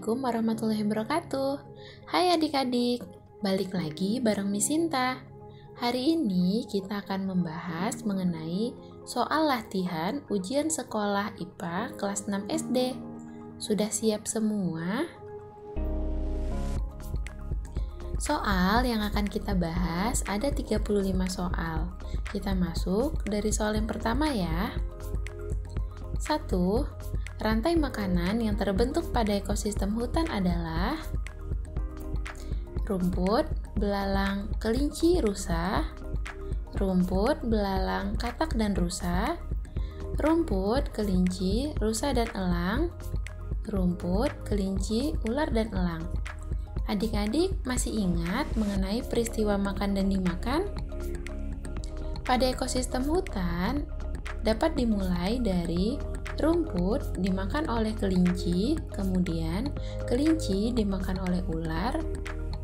Assalamualaikum warahmatullahi wabarakatuh. Hai adik-adik, balik lagi bareng Miss Sinta. Hari ini kita akan membahas mengenai soal latihan ujian sekolah IPA kelas 6 SD. Sudah siap semua? Soal yang akan kita bahas ada 35 soal. Kita masuk dari soal yang pertama ya. 1. Rantai makanan yang terbentuk pada ekosistem hutan adalah rumput, belalang, kelinci, rusa, rumput, belalang, katak, dan rusa, rumput, kelinci, rusa, dan elang, rumput, kelinci, ular, dan elang. Adik-adik masih ingat mengenai peristiwa makan dan dimakan? Pada ekosistem hutan, dapat dimulai dari rumput dimakan oleh kelinci, kemudian kelinci dimakan oleh ular,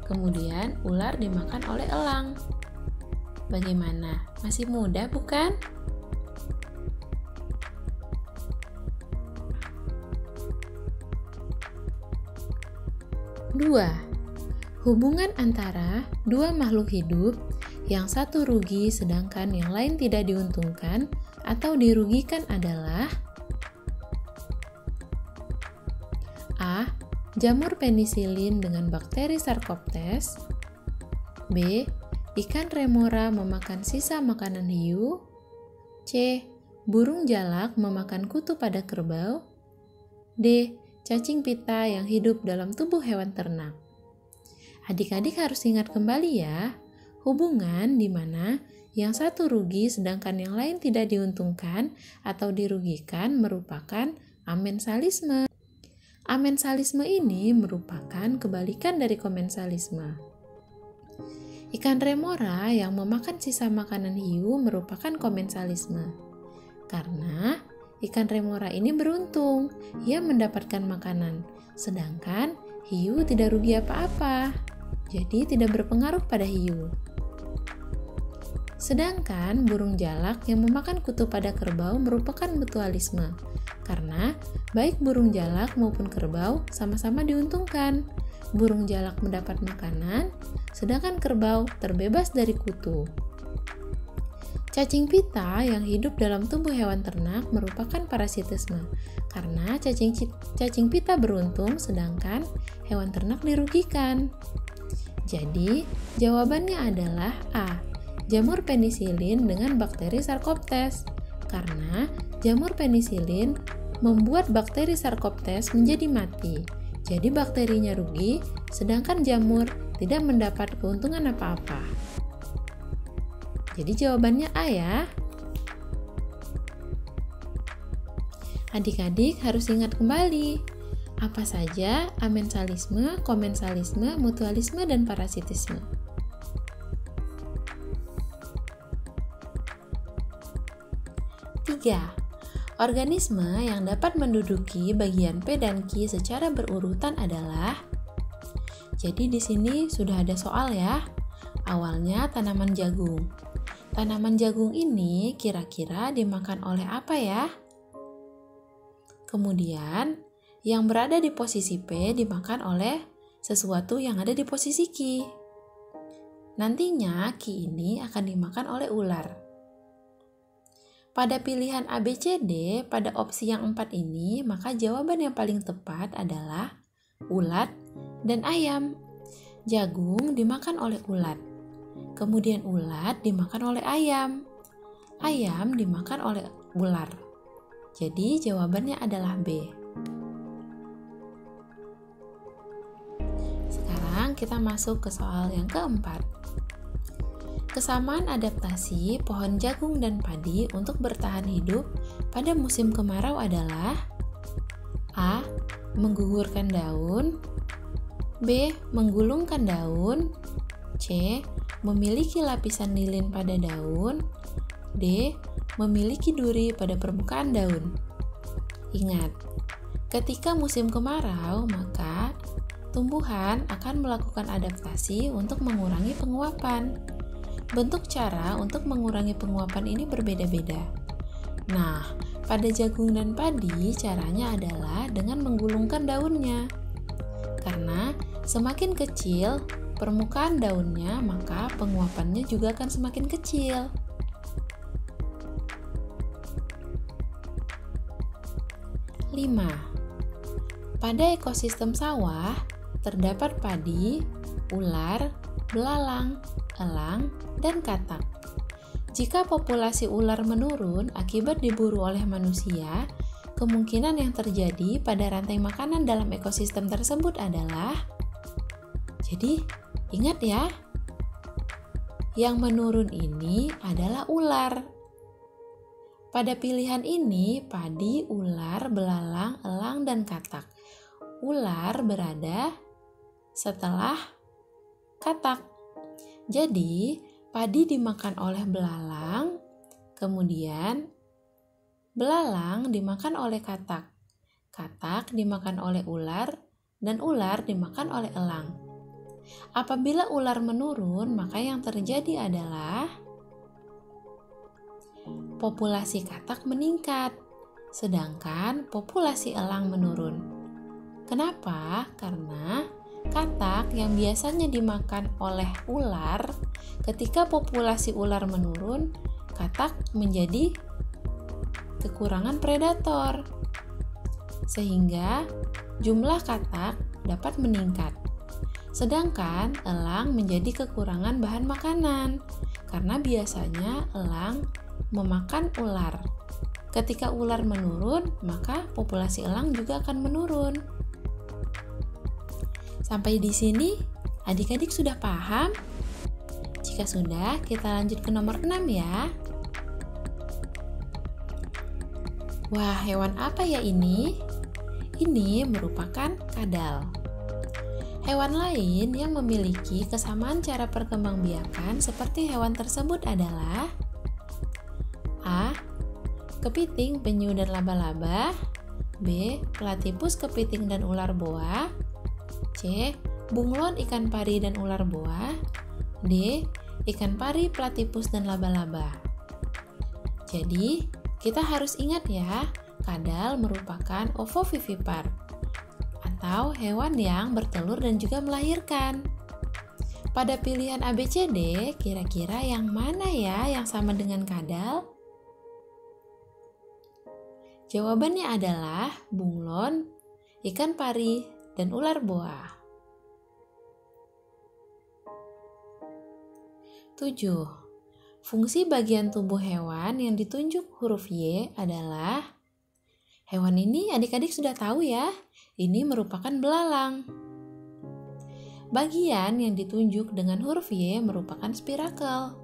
kemudian ular dimakan oleh elang. Bagaimana? Masih mudah bukan? Dua, hubungan antara dua makhluk hidup yang satu rugi sedangkan yang lain tidak diuntungkan atau dirugikan adalah A. Jamur penisilin dengan bakteri Sarcoptes. B. Ikan remora memakan sisa makanan hiu. C. Burung jalak memakan kutu pada kerbau. D. Cacing pita yang hidup dalam tubuh hewan ternak. Adik-adik harus ingat kembali ya, hubungan di mana yang satu rugi sedangkan yang lain tidak diuntungkan atau dirugikan merupakan amensalisme. Amensalisme ini merupakan kebalikan dari komensalisme. Ikan remora yang memakan sisa makanan hiu merupakan komensalisme. Karena ikan remora ini beruntung, ia mendapatkan makanan, sedangkan hiu tidak rugi apa-apa, jadi tidak berpengaruh pada hiu. Sedangkan burung jalak yang memakan kutu pada kerbau merupakan mutualisme, karena baik burung jalak maupun kerbau sama-sama diuntungkan. Burung jalak mendapat makanan, sedangkan kerbau terbebas dari kutu. Cacing pita yang hidup dalam tubuh hewan ternak merupakan parasitisme, karena cacing pita beruntung, sedangkan hewan ternak dirugikan. Jadi, jawabannya adalah A. Jamur penisilin dengan bakteri Sarcoptes, karena jamur penisilin membuat bakteri Sarcoptes menjadi mati. Jadi bakterinya rugi, sedangkan jamur tidak mendapat keuntungan apa-apa. Jadi jawabannya A ya. Adik-adik harus ingat kembali, apa saja amensalisme, komensalisme, mutualisme, dan parasitisme. 3. Organisme yang dapat menduduki bagian P dan Q secara berurutan adalah. Jadi di sini sudah ada soal ya. Awalnya tanaman jagung. Tanaman jagung ini kira-kira dimakan oleh apa ya? Kemudian yang berada di posisi P dimakan oleh sesuatu yang ada di posisi Q. Nantinya Q ini akan dimakan oleh ular. Pada pilihan A, B, C, D, pada opsi yang 4 ini, maka jawaban yang paling tepat adalah ulat dan ayam. Jagung dimakan oleh ulat, kemudian ulat dimakan oleh ayam, ayam dimakan oleh ular. Jadi jawabannya adalah B. Sekarang kita masuk ke soal yang keempat. Kesamaan adaptasi pohon jagung dan padi untuk bertahan hidup pada musim kemarau adalah A. Menggugurkan daun, B. Menggulungkan daun, C. Memiliki lapisan lilin pada daun, D. Memiliki duri pada permukaan daun. Ingat, ketika musim kemarau, maka tumbuhan akan melakukan adaptasi untuk mengurangi penguapan. Bentuk cara untuk mengurangi penguapan ini berbeda-beda. Nah, pada jagung dan padi caranya adalah dengan menggulungkan daunnya. Karena semakin kecil permukaan daunnya, maka penguapannya juga akan semakin kecil. Lima, pada ekosistem sawah terdapat padi, ular, belalang, elang, dan katak. Jika populasi ular menurun akibat diburu oleh manusia, kemungkinan yang terjadi pada rantai makanan dalam ekosistem tersebut adalah, jadi ingat ya, yang menurun ini adalah ular. Pada pilihan ini, padi, ular, belalang, elang, dan katak. Ular berada setelah katak. Jadi, padi dimakan oleh belalang, kemudian belalang dimakan oleh katak. Katak dimakan oleh ular, dan ular dimakan oleh elang. Apabila ular menurun, maka yang terjadi adalah populasi katak meningkat, sedangkan populasi elang menurun. Kenapa? Karena katak yang biasanya dimakan oleh ular, ketika populasi ular menurun, katak menjadi kekurangan predator, sehingga jumlah katak dapat meningkat. Sedangkan elang menjadi kekurangan bahan makanan, karena biasanya elang memakan ular. Ketika ular menurun, maka populasi elang juga akan menurun. Sampai di sini, adik-adik sudah paham? Jika sudah, kita lanjut ke nomor 6 ya. Wah, hewan apa ya ini? Ini merupakan kadal. Hewan lain yang memiliki kesamaan cara perkembangbiakan seperti hewan tersebut adalah A. Kepiting, penyu, dan laba-laba. B. Platypus, kepiting, dan ular boa. C. Bunglon, ikan pari, dan ular boa. D. Ikan pari, platypus, dan laba-laba. Jadi, kita harus ingat ya, kadal merupakan ovovivipar atau hewan yang bertelur dan juga melahirkan. Pada pilihan ABCD, kira-kira yang mana ya yang sama dengan kadal? Jawabannya adalah bunglon, ikan pari, dan ular boa. 7. Fungsi bagian tubuh hewan yang ditunjuk huruf Y adalah, hewan ini adik-adik sudah tahu ya, ini merupakan belalang. Bagian yang ditunjuk dengan huruf Y merupakan spirakel,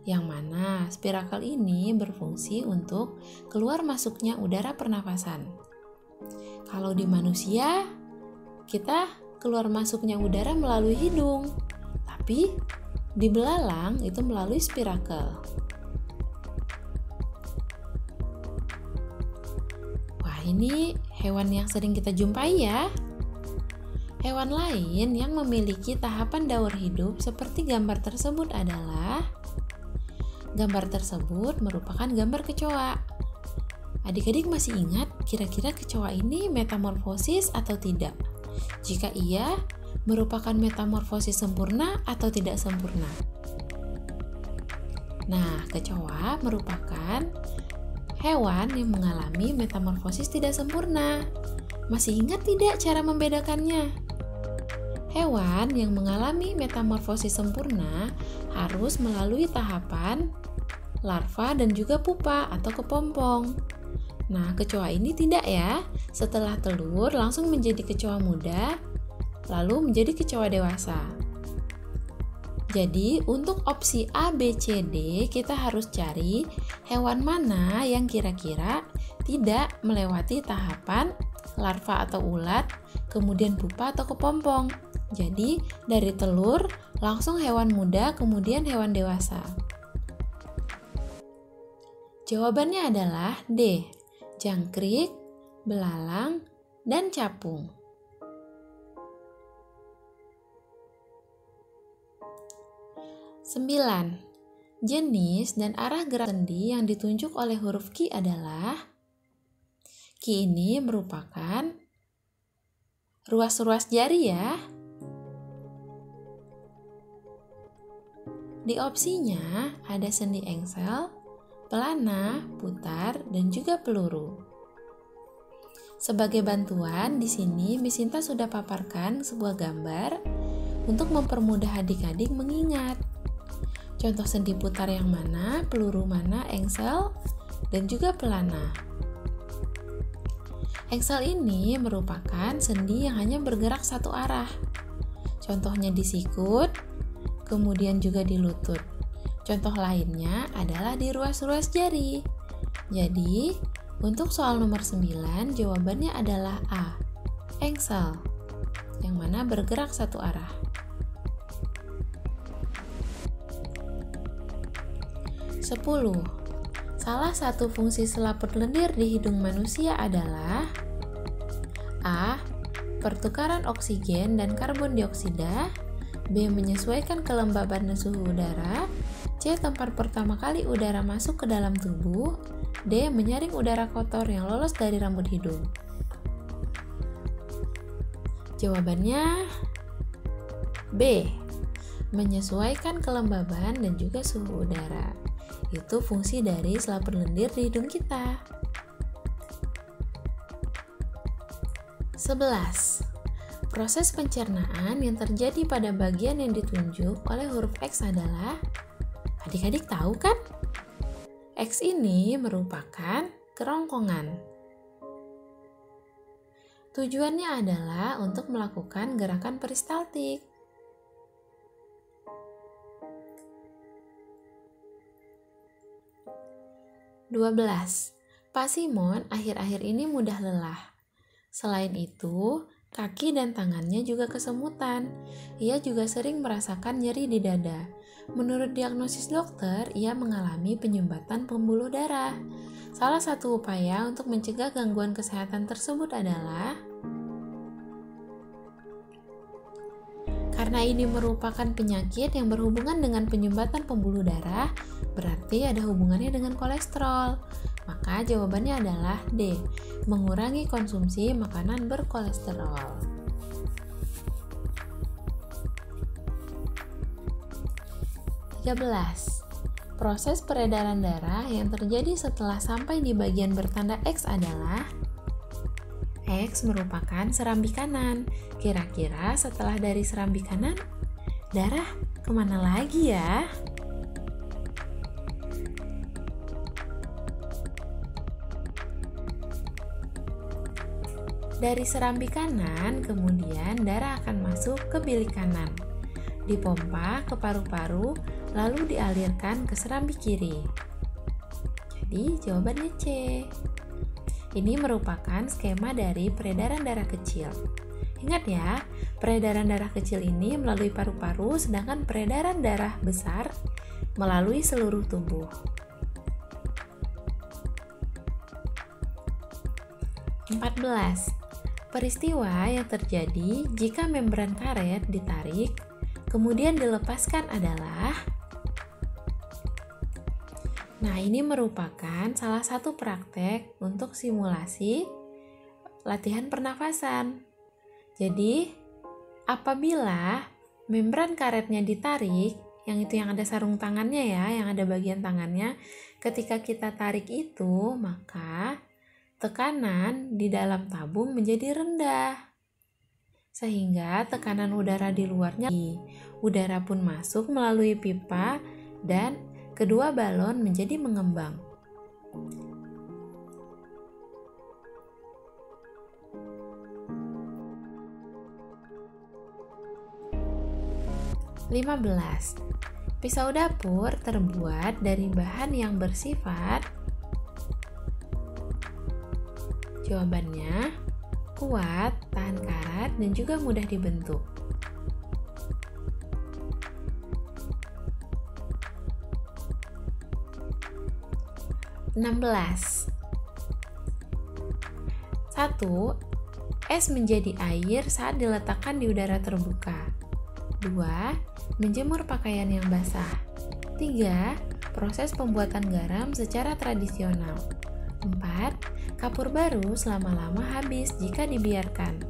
yang mana spirakel ini berfungsi untuk keluar masuknya udara pernafasan. Kalau di manusia, kita keluar masuknya udara melalui hidung, tapi di belalang itu melalui spirakel. Wah, ini hewan yang sering kita jumpai ya. Hewan lain yang memiliki tahapan daur hidup seperti gambar tersebut adalah, gambar tersebut merupakan gambar kecoa. Adik-adik masih ingat kira-kira kecoa ini metamorfosis atau tidak? Jika iya, merupakan metamorfosis sempurna atau tidak sempurna? Nah, kecoa merupakan hewan yang mengalami metamorfosis tidak sempurna. Masih ingat tidak cara membedakannya? Hewan yang mengalami metamorfosis sempurna harus melalui tahapan larva dan juga pupa atau kepompong. Nah, kecoa ini tidak ya. Setelah telur langsung menjadi kecoa muda, lalu menjadi kecoa dewasa. Jadi, untuk opsi A, B, C, D, kita harus cari hewan mana yang kira-kira tidak melewati tahapan larva atau ulat, kemudian pupa atau kepompong. Jadi, dari telur langsung hewan muda, kemudian hewan dewasa. Jawabannya adalah D, jangkrik, belalang, dan capung. 9. Jenis dan arah gerak sendi yang ditunjuk oleh huruf Q adalah, Q ini merupakan ruas-ruas jari ya. Di opsinya ada sendi engsel, pelana, putar, dan juga peluru. Sebagai bantuan, di sini Miss Sinta sudah paparkan sebuah gambar untuk mempermudah adik-adik mengingat. Contoh sendi putar yang mana, peluru mana, engsel, dan juga pelana. Engsel ini merupakan sendi yang hanya bergerak satu arah. Contohnya di sikut, kemudian juga di lutut. Contoh lainnya adalah di ruas-ruas jari. Jadi, untuk soal nomor 9, jawabannya adalah A, engsel, yang mana bergerak satu arah. 10. Salah satu fungsi selaput lendir di hidung manusia adalah A. Pertukaran oksigen dan karbon dioksida, B. Menyesuaikan kelembaban dan suhu udara, C. Tempat pertama kali udara masuk ke dalam tubuh, D. Menyaring udara kotor yang lolos dari rambut hidung. Jawabannya B. Menyesuaikan kelembaban dan juga suhu udara. Itu fungsi dari selaput lendir di hidung kita. 11. Proses pencernaan yang terjadi pada bagian yang ditunjuk oleh huruf X adalah, adik-adik tahu kan? X ini merupakan kerongkongan. Tujuannya adalah untuk melakukan gerakan peristaltik. 12. Pak Simon akhir-akhir ini mudah lelah. Selain itu, kaki dan tangannya juga kesemutan. Ia juga sering merasakan nyeri di dada. Menurut diagnosis dokter, ia mengalami penyumbatan pembuluh darah. Salah satu upaya untuk mencegah gangguan kesehatan tersebut adalah, karena ini merupakan penyakit yang berhubungan dengan penyumbatan pembuluh darah, berarti ada hubungannya dengan kolesterol. Maka jawabannya adalah D, mengurangi konsumsi makanan berkolesterol. 13. Proses peredaran darah yang terjadi setelah sampai di bagian bertanda X adalah, X merupakan serambi kanan. Kira-kira setelah dari serambi kanan, darah kemana lagi ya? Dari serambi kanan, kemudian darah akan masuk ke bilik kanan, dipompa ke paru-paru, lalu dialirkan ke serambi kiri. Jadi jawabannya C. Ini merupakan skema dari peredaran darah kecil. Ingat ya, peredaran darah kecil ini melalui paru-paru, sedangkan peredaran darah besar melalui seluruh tubuh. 14. Peristiwa yang terjadi jika membran karet ditarik, kemudian dilepaskan adalah, nah ini merupakan salah satu praktek untuk simulasi latihan pernafasan. Jadi, apabila membran karetnya ditarik, yang itu yang ada sarung tangannya ya, yang ada bagian tangannya, ketika kita tarik itu, maka tekanan di dalam tabung menjadi rendah. Sehingga tekanan udara di luarnya, udara pun masuk melalui pipa dan kedua balon menjadi mengembang. 15. Pisau dapur terbuat dari bahan yang bersifat, jawabannya kuat, tahan karat, dan juga mudah dibentuk. 16. 1. Es menjadi air saat diletakkan di udara terbuka. 2. Menjemur pakaian yang basah. 3. Proses pembuatan garam secara tradisional. 4. Kapur baru selama-lama habis jika dibiarkan.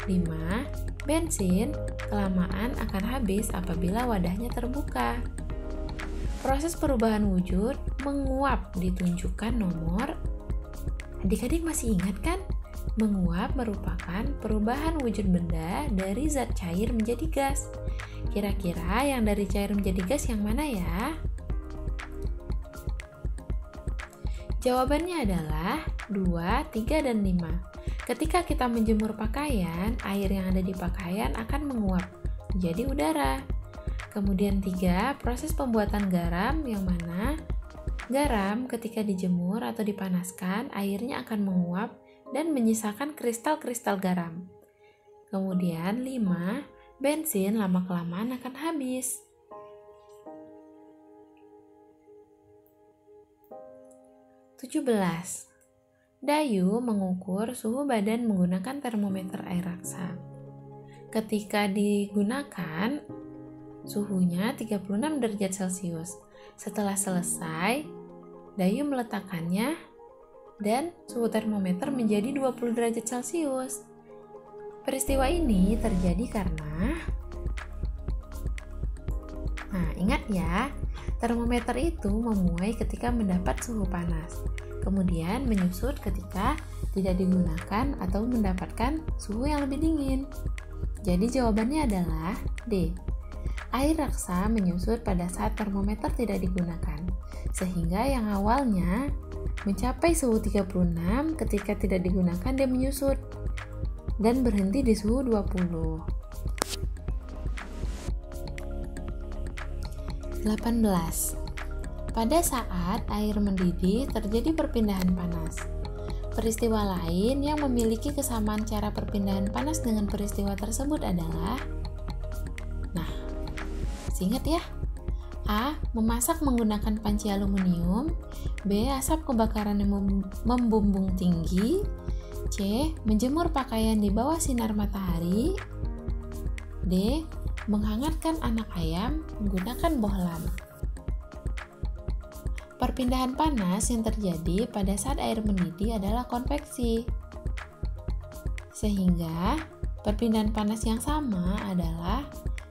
5. Bensin kelamaan akan habis apabila wadahnya terbuka. Proses perubahan wujud menguap ditunjukkan nomor. Adik-adik masih ingat kan? Menguap merupakan perubahan wujud benda dari zat cair menjadi gas. Kira-kira yang dari cair menjadi gas yang mana ya? Jawabannya adalah 2, 3, dan 5. Ketika kita menjemur pakaian, air yang ada di pakaian akan menguap menjadi udara. Kemudian 3, proses pembuatan garam yang mana garam ketika dijemur atau dipanaskan, airnya akan menguap dan menyisakan kristal-kristal garam. Kemudian 5, bensin lama-kelamaan akan habis. 17. Dayu mengukur suhu badan menggunakan termometer air raksa. Ketika digunakan, suhunya 36 derajat Celcius. Setelah selesai, Dayu meletakkannya dan suhu termometer menjadi 20 derajat Celcius. Peristiwa ini terjadi karena ingat ya, termometer itu memuai ketika mendapat suhu panas, kemudian menyusut ketika tidak digunakan atau mendapatkan suhu yang lebih dingin. Jadi jawabannya adalah D. Air raksa menyusut pada saat termometer tidak digunakan, sehingga yang awalnya mencapai suhu 36 ketika tidak digunakan dia menyusut dan berhenti di suhu 20. 18. Pada saat air mendidih terjadi perpindahan panas. Peristiwa lain yang memiliki kesamaan cara perpindahan panas dengan peristiwa tersebut adalah ingat ya. A. Memasak menggunakan panci aluminium. B. Asap kebakaran yang membumbung tinggi. C. Menjemur pakaian di bawah sinar matahari. D. Menghangatkan anak ayam menggunakan bohlam. Perpindahan panas yang terjadi pada saat air mendidih adalah konveksi. Sehingga perpindahan panas yang sama adalah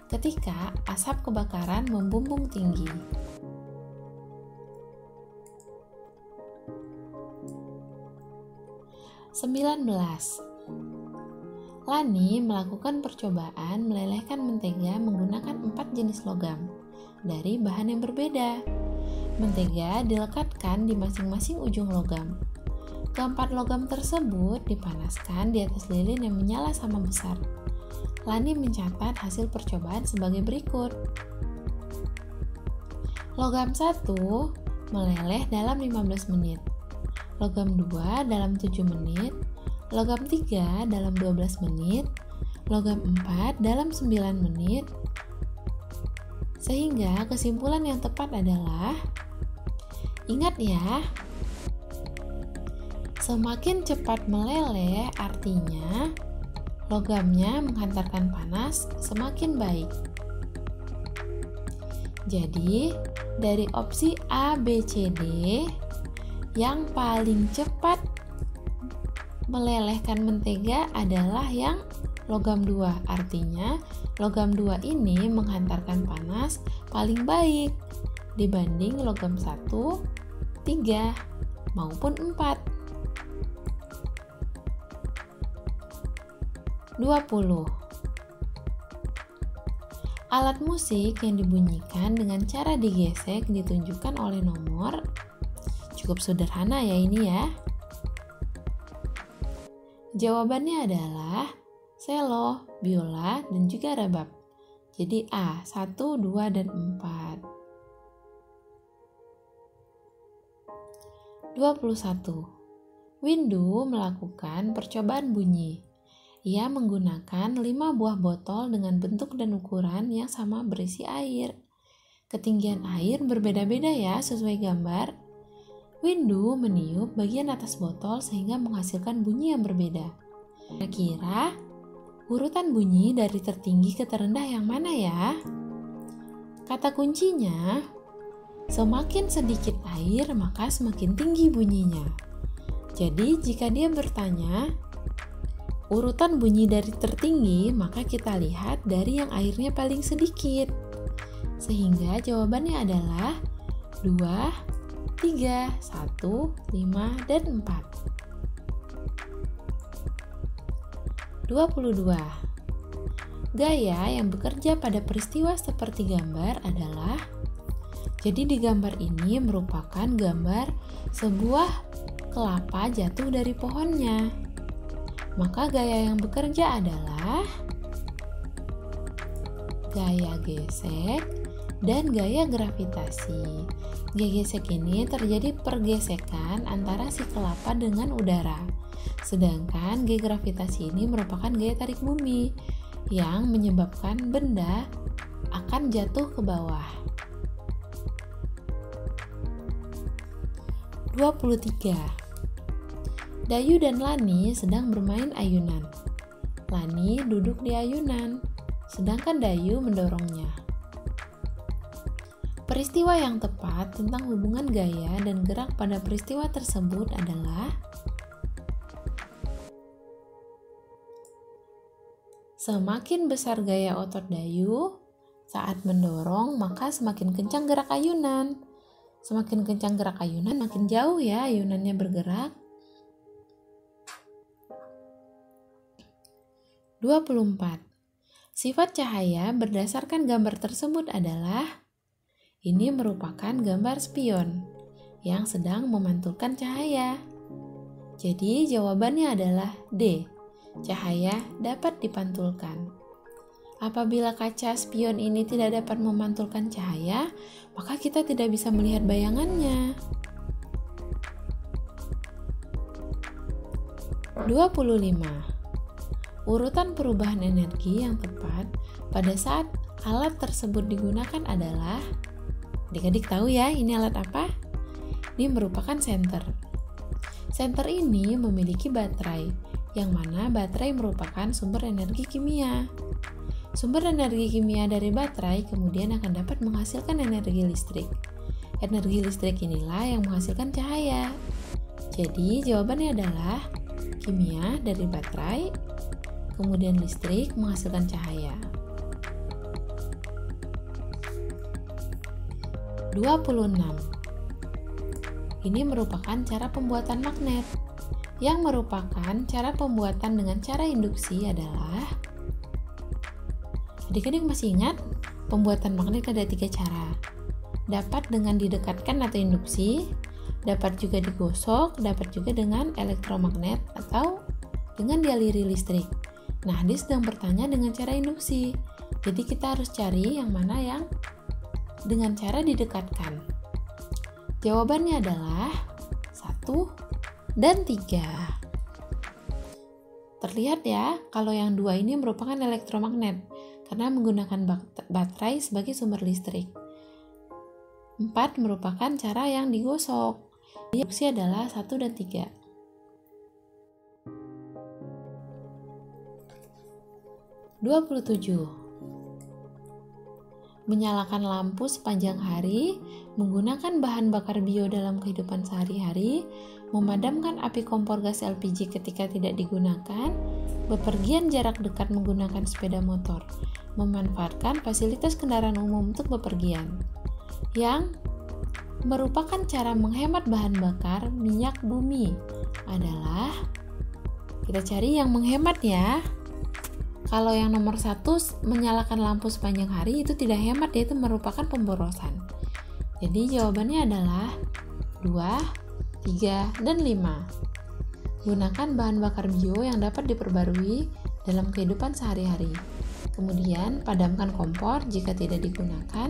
ketika asap kebakaran membumbung tinggi. 19. Lani melakukan percobaan melelehkan mentega menggunakan 4 jenis logam dari bahan yang berbeda. Mentega dilekatkan di masing-masing ujung logam. Keempat logam tersebut dipanaskan di atas lilin yang menyala sama besar. Lani mencatat hasil percobaan sebagai berikut. Logam 1 meleleh dalam 15 menit. Logam 2 dalam 7 menit. Logam 3 dalam 12 menit. Logam 4 dalam 9 menit. Sehingga kesimpulan yang tepat adalah, ingat ya, semakin cepat meleleh artinya logamnya menghantarkan panas semakin baik. Jadi, dari opsi A, B, C, D, yang paling cepat melelehkan mentega adalah yang logam 2. Artinya, logam 2 ini menghantarkan panas paling baik dibanding logam 1, 3, maupun 4. 20. Alat musik yang dibunyikan dengan cara digesek ditunjukkan oleh nomor. Cukup sederhana ya ini ya. Jawabannya adalah selo, biola, dan juga rebab. Jadi A, 1, 2, dan 4. 21. Windu melakukan percobaan bunyi. Ia menggunakan 5 buah botol dengan bentuk dan ukuran yang sama berisi air. Ketinggian air berbeda-beda ya sesuai gambar. Windu meniup bagian atas botol sehingga menghasilkan bunyi yang berbeda. Kira-kira urutan bunyi dari tertinggi ke terendah yang mana ya? Kata kuncinya, semakin sedikit air maka semakin tinggi bunyinya. Jadi jika dia bertanya, urutan bunyi dari tertinggi, maka kita lihat dari yang akhirnya paling sedikit. Sehingga jawabannya adalah 2, 3, 1, 5, dan 4. 22. Gaya yang bekerja pada peristiwa seperti gambar adalah, jadi di gambar ini merupakan gambar sebuah kelapa jatuh dari pohonnya. Maka gaya yang bekerja adalah gaya gesek dan gaya gravitasi. Gaya gesek ini terjadi pergesekan antara si kelapa dengan udara. Sedangkan gaya gravitasi ini merupakan gaya tarik bumi yang menyebabkan benda akan jatuh ke bawah. 23. Dayu dan Lani sedang bermain ayunan. Lani duduk di ayunan, sedangkan Dayu mendorongnya. Peristiwa yang tepat tentang hubungan gaya dan gerak pada peristiwa tersebut adalah semakin besar gaya otot Dayu saat mendorong, maka semakin kencang gerak ayunan. Semakin kencang gerak ayunan, makin jauh ya ayunannya bergerak. 24. Sifat cahaya berdasarkan gambar tersebut adalah, ini merupakan gambar spion yang sedang memantulkan cahaya. Jadi jawabannya adalah D. Cahaya dapat dipantulkan. Apabila kaca spion ini tidak dapat memantulkan cahaya, maka kita tidak bisa melihat bayangannya. 25. Urutan perubahan energi yang tepat pada saat alat tersebut digunakan adalah, adik-adik tahu ya ini alat apa? Ini merupakan senter. Senter ini memiliki baterai, yang mana baterai merupakan sumber energi kimia. Sumber energi kimia dari baterai kemudian akan dapat menghasilkan energi listrik. Energi listrik inilah yang menghasilkan cahaya. Jadi jawabannya adalah kimia dari baterai, kemudian listrik menghasilkan cahaya. 26. Ini merupakan cara pembuatan magnet. Yang merupakan cara pembuatan dengan cara induksi adalah, adik-adik masih ingat? Pembuatan magnet ada 3 cara. Dapat dengan didekatkan atau induksi, dapat juga digosok, dapat juga dengan elektromagnet atau dengan dialiri listrik. Nah, dia sedang bertanya dengan cara induksi. Jadi kita harus cari yang mana yang dengan cara didekatkan. Jawabannya adalah 1 dan 3. Terlihat ya, kalau yang 2 ini merupakan elektromagnet karena menggunakan baterai sebagai sumber listrik. 4 merupakan cara yang digosok. Induksi adalah 1 dan 3. 27. Menyalakan lampu sepanjang hari, menggunakan bahan bakar bio dalam kehidupan sehari-hari, memadamkan api kompor gas LPG ketika tidak digunakan, bepergian jarak dekat menggunakan sepeda motor, memanfaatkan fasilitas kendaraan umum untuk bepergian. Yang merupakan cara menghemat bahan bakar minyak bumi adalah, kita cari yang menghemat ya. Kalau yang nomor 1 menyalakan lampu sepanjang hari itu tidak hemat, yaitu merupakan pemborosan. Jadi jawabannya adalah 2, 3, dan 5. Gunakan bahan bakar bio yang dapat diperbarui dalam kehidupan sehari-hari. Kemudian padamkan kompor jika tidak digunakan,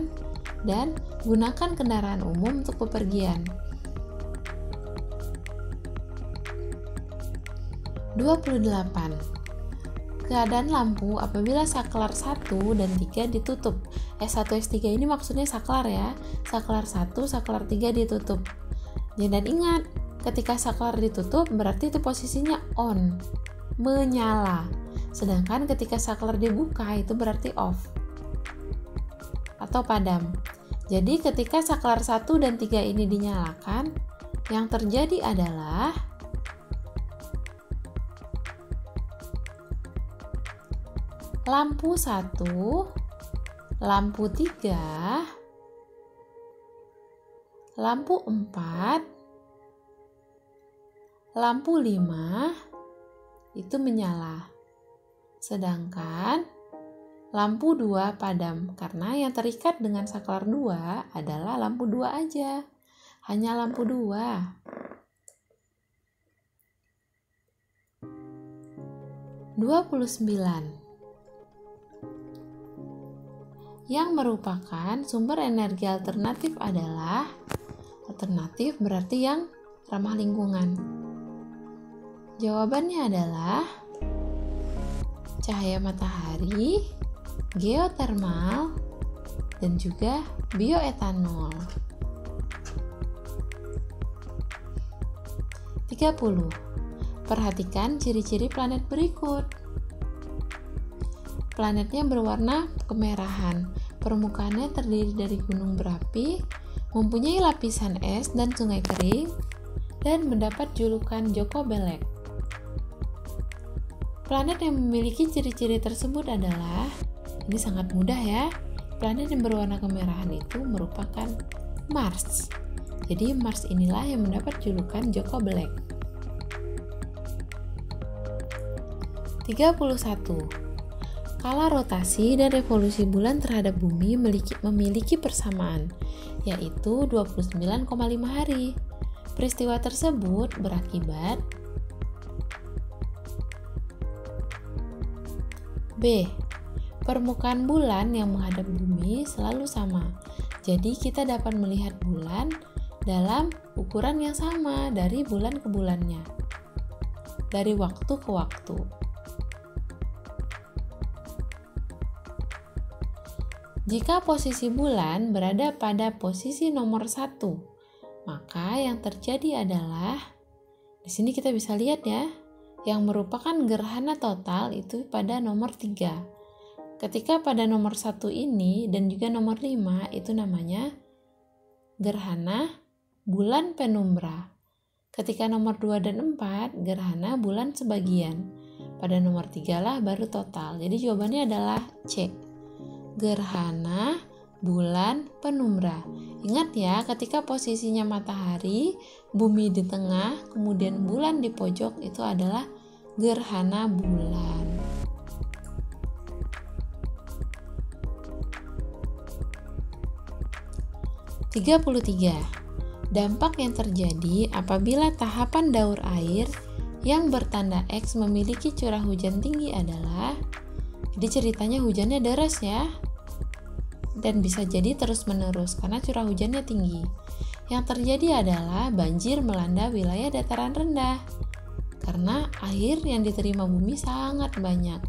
dan gunakan kendaraan umum untuk bepergian. 28. Keadaan lampu apabila saklar 1 dan 3 ditutup. S1, S3 ini maksudnya saklar ya. Saklar 1, saklar 3 ditutup. Dan ingat, ketika saklar ditutup berarti itu posisinya on, menyala. Sedangkan ketika saklar dibuka itu berarti off atau padam. Jadi ketika saklar 1 dan 3 ini dinyalakan, yang terjadi adalah lampu 1, lampu 3, lampu 4, lampu 5 itu menyala. Sedangkan lampu 2 padam karena yang terikat dengan saklar 2 adalah lampu 2 aja. Hanya lampu 2. 29. Yang merupakan sumber energi alternatif adalah alternatif berarti yang ramah lingkungan. Jawabannya adalah cahaya matahari, geotermal, dan juga bioetanol. 30. Perhatikan ciri-ciri planet berikut. Planetnya berwarna kemerahan, permukaannya terdiri dari gunung berapi, mempunyai lapisan es dan sungai kering, dan mendapat julukan Joko Belek. Planet yang memiliki ciri-ciri tersebut adalah, ini sangat mudah ya, planet yang berwarna kemerahan itu merupakan Mars. Jadi Mars inilah yang mendapat julukan Joko Belek. 31. Skala rotasi dan revolusi bulan terhadap bumi memiliki persamaan, yaitu 29,5 hari. Peristiwa tersebut berakibat B. Permukaan bulan yang menghadap bumi selalu sama. Jadi kita dapat melihat bulan dalam ukuran yang sama dari bulan ke bulannya, dari waktu ke waktu. Jika posisi bulan berada pada posisi nomor 1, maka yang terjadi adalah, di sini kita bisa lihat ya, yang merupakan gerhana total itu pada nomor 3. Ketika pada nomor 1 ini dan juga nomor 5 itu namanya gerhana bulan penumbra. Ketika nomor 2 dan 4 gerhana bulan sebagian. Pada nomor 3 lah baru total. Jadi jawabannya adalah C. Gerhana bulan penumbra. Ingat ya, ketika posisinya matahari, bumi di tengah, kemudian bulan di pojok, itu adalah gerhana bulan. (33) Dampak yang terjadi apabila tahapan daur air yang bertanda X memiliki curah hujan tinggi adalah, jadi ceritanya hujannya deras ya, dan bisa jadi terus-menerus karena curah hujannya tinggi. Yang terjadi adalah banjir melanda wilayah dataran rendah karena air yang diterima bumi sangat banyak.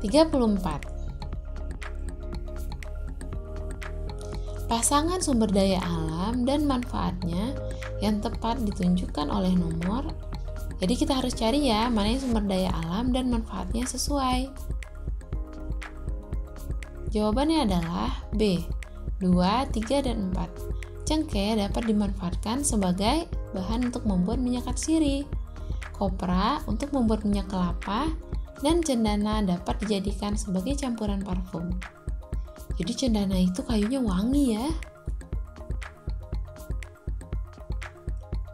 (34) Pasangan sumber daya alam dan manfaatnya yang tepat ditunjukkan oleh nomor. Jadi kita harus cari ya, mana yang sumber daya alam dan manfaatnya sesuai. Jawabannya adalah B. 2, 3, dan 4. Cengkeh dapat dimanfaatkan sebagai bahan untuk membuat minyak katsiri, kopra untuk membuat minyak kelapa, dan cendana dapat dijadikan sebagai campuran parfum. Jadi cendana itu kayunya wangi ya.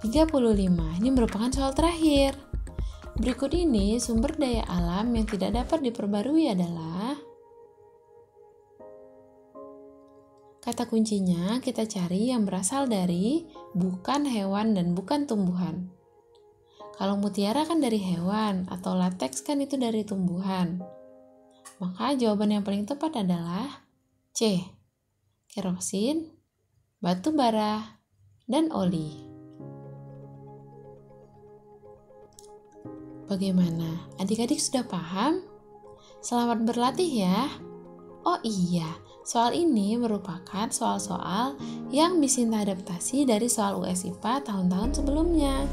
35. Ini merupakan soal terakhir. Berikut ini sumber daya alam yang tidak dapat diperbarui adalah, kata kuncinya kita cari yang berasal dari bukan hewan dan bukan tumbuhan. Kalau mutiara kan dari hewan, atau lateks kan itu dari tumbuhan. Maka jawaban yang paling tepat adalah C. Kerosin, batu bara, dan oli. Bagaimana? Adik-adik sudah paham? Selamat berlatih ya. Oh iya, soal ini merupakan soal-soal yang Miss Inta adaptasi dari soal US IPA tahun-tahun sebelumnya.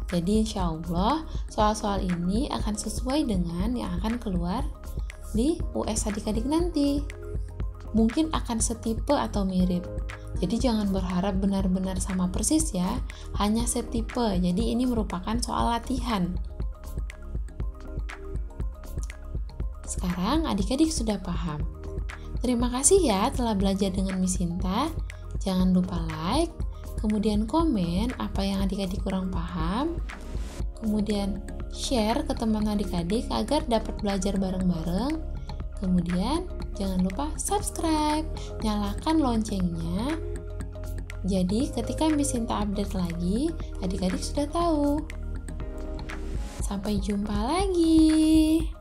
Jadi insya Allah soal-soal ini akan sesuai dengan yang akan keluar di US adik-adik nanti. Mungkin akan setipe atau mirip, Jadi jangan berharap benar-benar sama persis ya, hanya setipe. Jadi ini merupakan soal latihan. Sekarang adik-adik sudah paham. Terima kasih ya telah belajar dengan Miss Sinta. Jangan lupa like, kemudian komen apa yang adik-adik kurang paham, kemudian share ke teman adik-adik agar dapat belajar bareng-bareng. Kemudian jangan lupa subscribe, nyalakan loncengnya. Jadi ketika Miss Sinta update lagi, adik-adik sudah tahu. Sampai jumpa lagi.